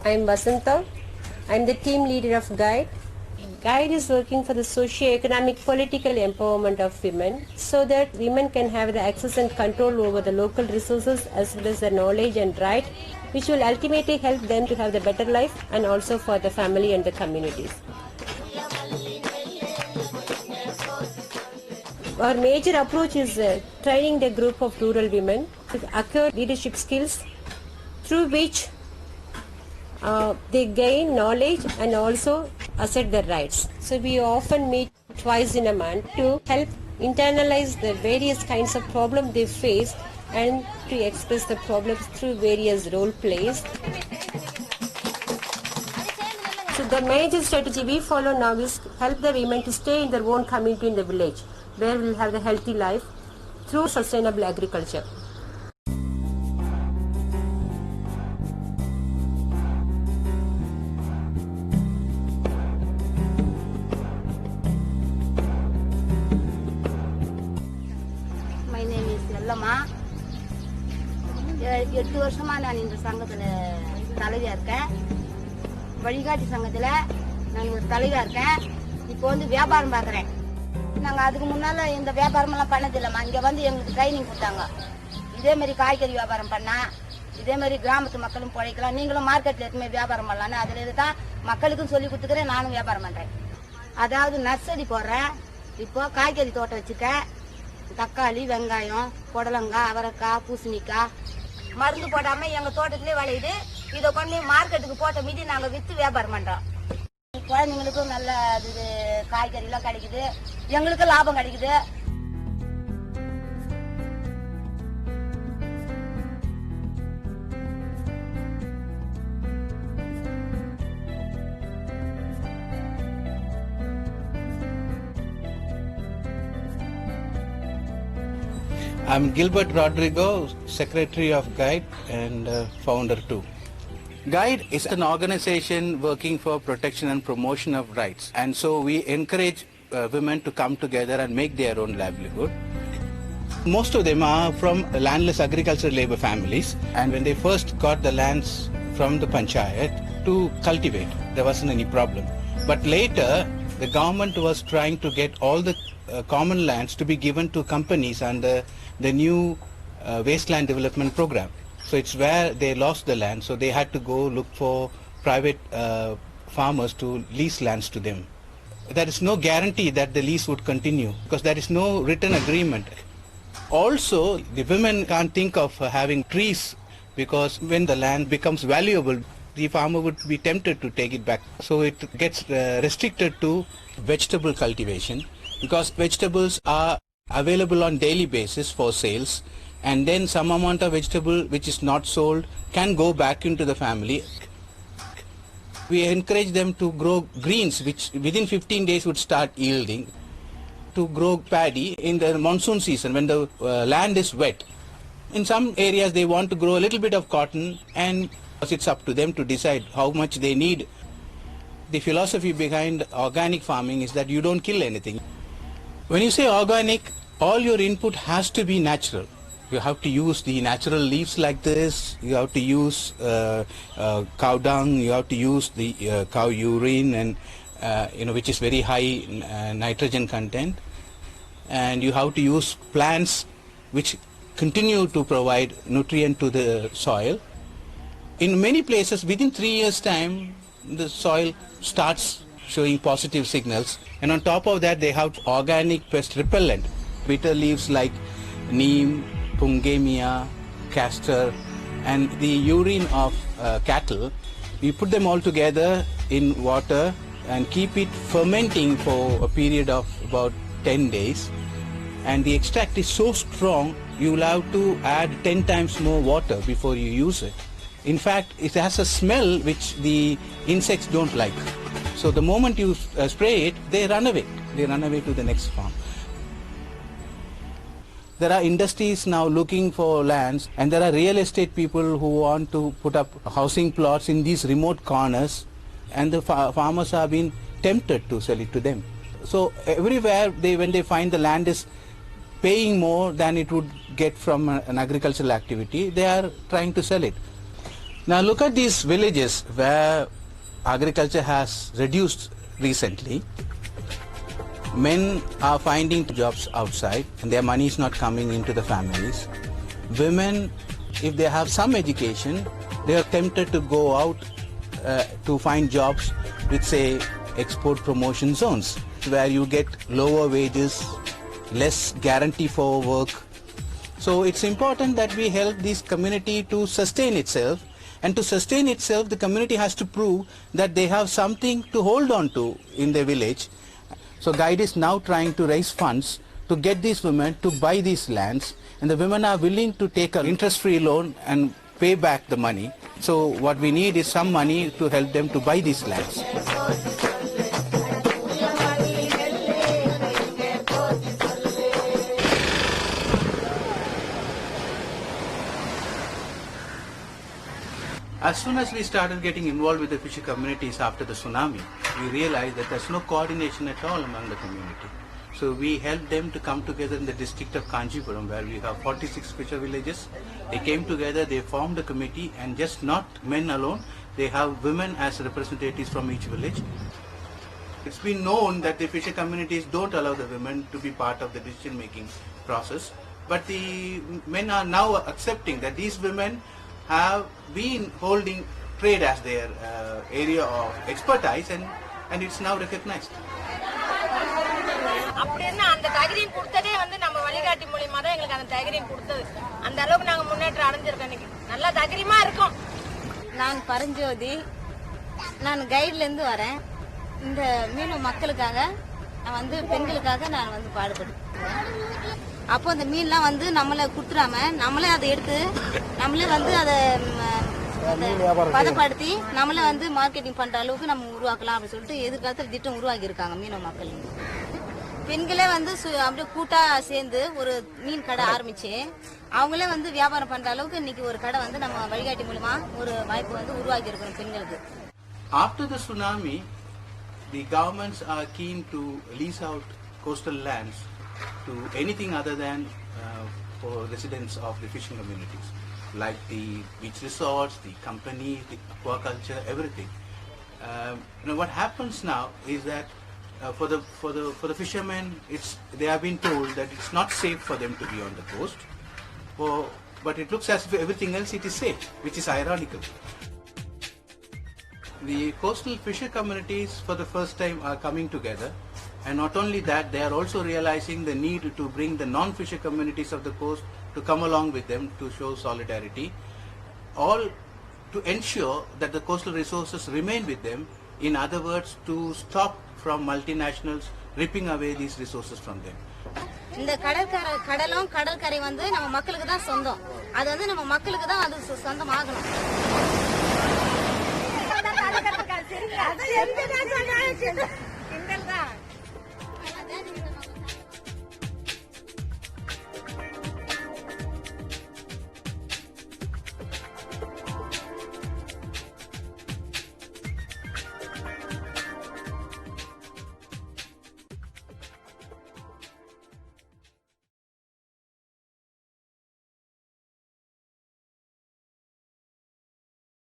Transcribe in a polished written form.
I'm Basanta. I'm the team leader of GUIDE. GUIDE is working for the socio-economic political empowerment of women so that women can have the access and control over the local resources as well as the knowledge and right, which will ultimately help them to have the better life and also for the family and the communities. Our major approach is training the group of rural women to acquire leadership skills through which they gain knowledge and also assert their rights. So we often meet twice in a month to help internalize the various kinds of problems they face and to express the problems through various role plays. So the major strategy we follow now is help the women to stay in their own community in the village, where we will have a healthy life through sustainable agriculture. My name is Yellama. 8 வருஷமா நான் இந்த சங்கத்துல தலைவியா இருக்கேன். வழிகாட்டி சங்கத்துல நான் ஒரு தலைவியா இருக்கேன். இப்போ வந்து வியாபாரம் பார்க்கறேன். நாங்க அதுக்கு முன்னால இந்த வியாபாரம் எல்லாம் பண்ணது இல்லம்மா. இங்க வந்து எங்களுக்கு ட்ரைனிங் கொடுத்தாங்க. இதே மாதிரி காய்கறி வியாபாரம் பண்ணா, இதே மாதிரி கிராமத்து மக்களும் பிழைக்கலாம், நீங்களும் மார்க்கெட்ல எதுவுமே வியாபாரம் பண்ணலான்னு அதுல தான் மக்களுக்கும் சொல்லி கொடுத்துக்கிறேன். நானும் வியாபாரம் பண்றேன். அதாவது நர்சரி போடுறேன். இப்போ காய்கறி தோட்டம் வச்சுருக்கேன். தக்காளி, வெங்காயம், புடலங்காய், அவரைக்காய், பூசணிக்காய் மருந்து போடாம எங்க தோட்டத்திலே விளையுது. இதை கொண்டு மார்க்கெட்டுக்கு போட்ட மீதி நாங்க வித்து வியாபாரம் பண்றோம். குழந்தைங்களுக்கும் நல்ல இது காய்கறி எல்லாம் கிடைக்குது, எங்களுக்கும் லாபம் கிடைக்குது. I'm Gilbert Rodrigo, Secretary of GUIDE and founder too. GUIDE is an organization working for protection and promotion of rights, and so we encourage women to come together and make their own livelihood. Most of them are from landless agricultural labor families, and when they first got the lands from the panchayat to cultivate, there wasn't any problem. But later, the government was trying to get all the common lands to be given to companies under the new wasteland development program. So it's where they lost the land, so they had to go look for private farmers to lease lands to them. There is no guarantee that the lease would continue because there is no written agreement. Also, the women can't think of having trees because when the land becomes valuable, the farmer would be tempted to take it back. So it gets restricted to vegetable cultivation because vegetables are available on daily basis for sales, and then some amount of vegetable which is not sold can go back into the family. We encourage them to grow greens which within 15 days would start yielding, to grow paddy in the monsoon season when the land is wet. In some areas they want to grow a little bit of cotton, and it's up to them to decide how much they need. The philosophy behind organic farming is that you don't kill anything. When you say organic, all your input has to be natural. You have to use the natural leaves like this, you have to use cow dung, you have to use the cow urine, and which is very high nitrogen content, and you have to use plants which continue to provide nutrient to the soil. In many places, within 3 years time, the soil starts showing positive signals, and on top of that they have organic pest repellent, bitter leaves like neem, pungemia, castor, and the urine of cattle. We put them all together in water and keep it fermenting for a period of about 10 days, and the extract is so strong you will have to add 10 times more water before you use it. In fact, it has a smell which the insects don't like. So the moment you spray it, they run away. They run away to the next farm. There are industries now looking for lands, and there are real estate people who want to put up housing plots in these remote corners, and the farmers have been tempted to sell it to them. So everywhere when they find the land is paying more than it would get from an agricultural activity, they are trying to sell it. Now look at these villages where agriculture has reduced recently. Men are finding jobs outside and their money is not coming into the families. Women, if they have some education, they are tempted to go out to find jobs with, say, export promotion zones, where you get lower wages, less guarantee for work. So it's important that we help this community to sustain itself, and to sustain itself the community has to prove that they have something to hold on to in their village. So GUIDE is now trying to raise funds to get these women to buy these lands, and the women are willing to take an interest-free loan and pay back the money. So what we need is some money to help them to buy these lands. As soon as we started getting involved with the fisher communities after the tsunami, we realized that there's no coordination at all among the community. So we helped them to come together in the district of Kanjipuram, where we have 46 fisher villages. They came together, they formed a committee, and just not men alone, they have women as representatives from each village. It's been known that the fisher communities don't allow the women to be part of the decision-making process, but the men are now accepting that these women have been holding trade as their area of expertise, and it's now recognized. அப்படின்னா அந்த தைரியம் கொடுத்ததே வந்து நம்ம வழிகாட்டி மூலியமா தான் எங்களுக்கு அந்த தைரியம் கொடுத்தது. அந்த அளவுக்கு நாங்க முன்னேற்றம் அடைஞ்சிருக்கோம். இன்னைக்கு நல்ல தைரியமா இருக்கும். நான் பரஞ்சோதி, நான் கைட்ல இருந்து வரேன். இந்த மீனவ மக்களுக்காக நான் வந்து பெண்களுக்காக நான் வந்து பாடுபடுறேன். அப்போ அந்த மீன்லாம் வந்து நம்மள குடுத்துறாம நம்மளே அதை எடுத்து நம்மளே வந்து அதை பதப்படுத்தி நம்மளே வந்து மார்க்கெட்டிங் பண்ற அளவுக்கு நம்ம உருவாக்கலாம் அப்படின்னு சொல்லிட்டு எதிர்காலத்தில் திட்டம் உருவாக்கி இருக்காங்க மீனவ மக்கள். பெண்களே வந்து அப்படியே கூட்டா சேர்ந்து ஒரு மீன் கடை ஆரம்பிச்சு அவங்களே வந்து வியாபாரம் பண்ற அளவுக்கு இன்னைக்கு ஒரு கடை வந்து நம்ம வழிகாட்டி மூலமா ஒரு வாய்ப்பு வந்து உருவாக்கி இருக்கிறோம் பெண்களுக்கு. After the tsunami, the governments are keen to lease out coastal lands to anything other than for residents of the fishing communities, like the beach resorts, the companies, the aquaculture, everything. What happens now is that for the fishermen, they have been told that it's not safe for them to be on the coast, but it looks as if everything else it is safe, which is ironical. The coastal fisher communities for the first time are coming together, and not only that, they are also realizing the need to bring the non-fisher communities of the coast to come along with them to show solidarity, all to ensure that the coastal resources remain with them. In other words, to stop from multinationals ripping away these resources from them. இந்த கடலும் கடற்கரை வந்து நம்ம மக்களுக்கு தான் சொந்தம். அது வந்து நம்ம மக்களுக்கு தான் அது சொந்தமாகணும்.